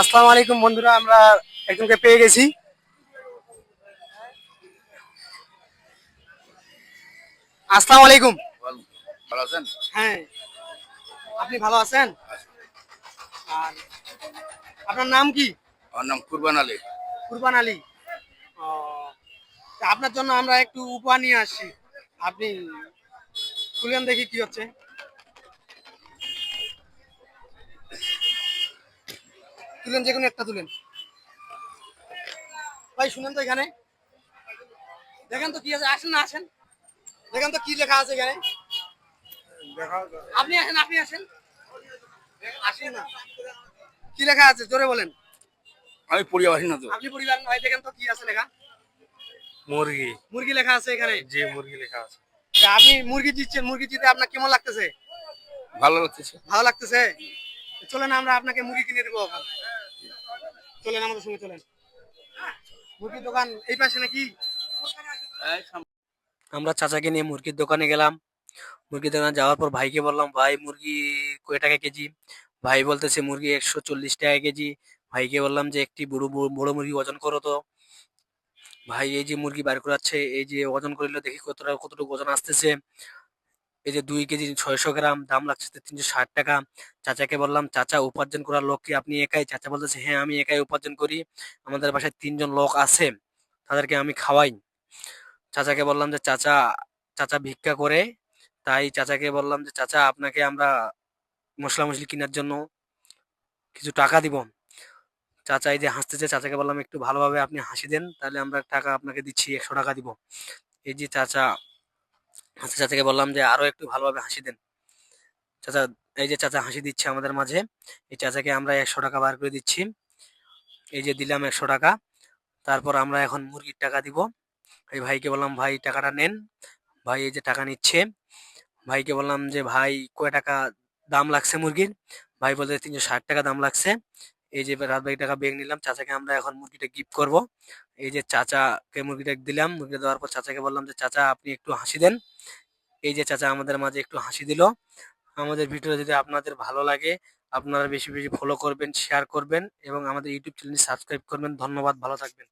আসসালামু আলাইকুম বন্ধুরা, আমরা একজনকে পেয়ে গেছি। আসসালামু আলাইকুম। ভালো আছেন? হ্যাঁ, আপনি ভালো আছেন? আর আপনার নাম কি? আমার নাম কুরবান আলী। কুরবান আলী। ও, তা আপনার জন্য আমরা একটু উপহার নিয়ে আসছি। আপনি তুলেন দেখি কি হচ্ছে। তুলেন, যে কোনো একটা তুলেন। ভাই শুনেন তো, এখানে দেখেন তো কি আছে। আসেন না, আসেন দেখেন তো কি লেখা আছে এখানে। আপনি আসেন, আপনি আসেন, আসেন না। কি লেখা আছে জোরে বলেন। আমি পরিবাসী না তো। আপনি পরিবার ভাই, দেখেন তো কি আছে লেখা। মুরগি। মুরগি লেখা আছে এখানে। জি, মুরগি লেখা আছে। তা আপনি মুরগি জিতছেন, মুরগি জিতে আপনার কেমন লাগতেছে? ভালো লাগতেছে। ভালো লাগতেছে। চলেন, আমরা আপনাকে মুরগি কিনে দেবো এখন। চলেন আমাদের সঙ্গে, চলেন। মুরগির দোকান এই পাশে নাকি? আমরা চাচাকে নিয়ে মুরগির দোকানে গেলাম। মুরগির দোকানে যাওয়ার পর ভাইকে বললাম, ভাই মুরগি কয় টাকা কেজি? ভাই বলতেছে মুরগি 140 টাকা কেজি। ভাইকে বললাম যে একটি বড় বড় বড় মুরগি ওজন করো তো। ভাই এই যে মুরগি বার করাচ্ছে, এই যে ওজন করিল দেখি কতটা কতটুকু ওজন আসতেছে। এই যে 2 কেজি 600 গ্রাম, দাম লাগছে 360 টাকা। চাচাকে বললাম, চাচা উপার্জন করার লোক কি আপনি একাই? চাচা বলতেছে, হ্যাঁ আমি একাই উপার্জন করি, আমাদের বাসায় 3 জন লোক আছে, তাদেরকে আমি খাওয়াই। চাচাকে বললাম যে চাচা, চাচা ভিক্ষা করে, তাই চাচাকে বললাম যে চাচা আপনাকে আমরা মশলা মশলি কেনার জন্য কিছু টাকা দিব। চাচা এই যে হাসতেছে, চাচাকে বললাম একটু ভালোভাবে আপনি হাসি দেন, তাহলে আমরা টাকা আপনাকে দিচ্ছি, 100 টাকা দিব। এই যে চাচা হাসতে, চাচাকে বললাম যে আরো একটু ভালোভাবে হাসি দেন। চাচা, এই যে চাচা হাসি দিচ্ছে আমাদের মাঝে। এই চাচাকে আমরা 100 টাকা বার করে দিচ্ছি। এই যে দিলাম 100 টাকা। তারপর আমরা এখন মুরগির টাকা দিব। এই ভাইকে বললাম, ভাই টাকাটা নেন। ভাই এই যে টাকা নিচ্ছে। ভাইকে বললাম যে ভাই কয় টাকা দাম লাগছে মুরগির? ভাই বলতে 360 টাকা দাম লাগছে। এই যে রাত বাকি টাকা বেগ নিলাম, চাচাকে আমরা এখন মুরগিটা গিফট করব। এই যে চাচাকে মুরগিটা দিলাম, মুরগিটা দেওয়ার পর চাচাকে বললাম যে চাচা আপনি একটু হাসি দেন। এই যে চাচা আমাদের মাঝে একটু হাসি দিল। আমাদের ভিডিও যদি আপনাদের ভালো লাগে, আপনারা বেশি বেশি ফলো করবেন, শেয়ার করবেন এবং আমাদের ইউটিউব চ্যানেল সাবস্ক্রাইব করবেন। ধন্যবাদ, ভালো থাকবেন।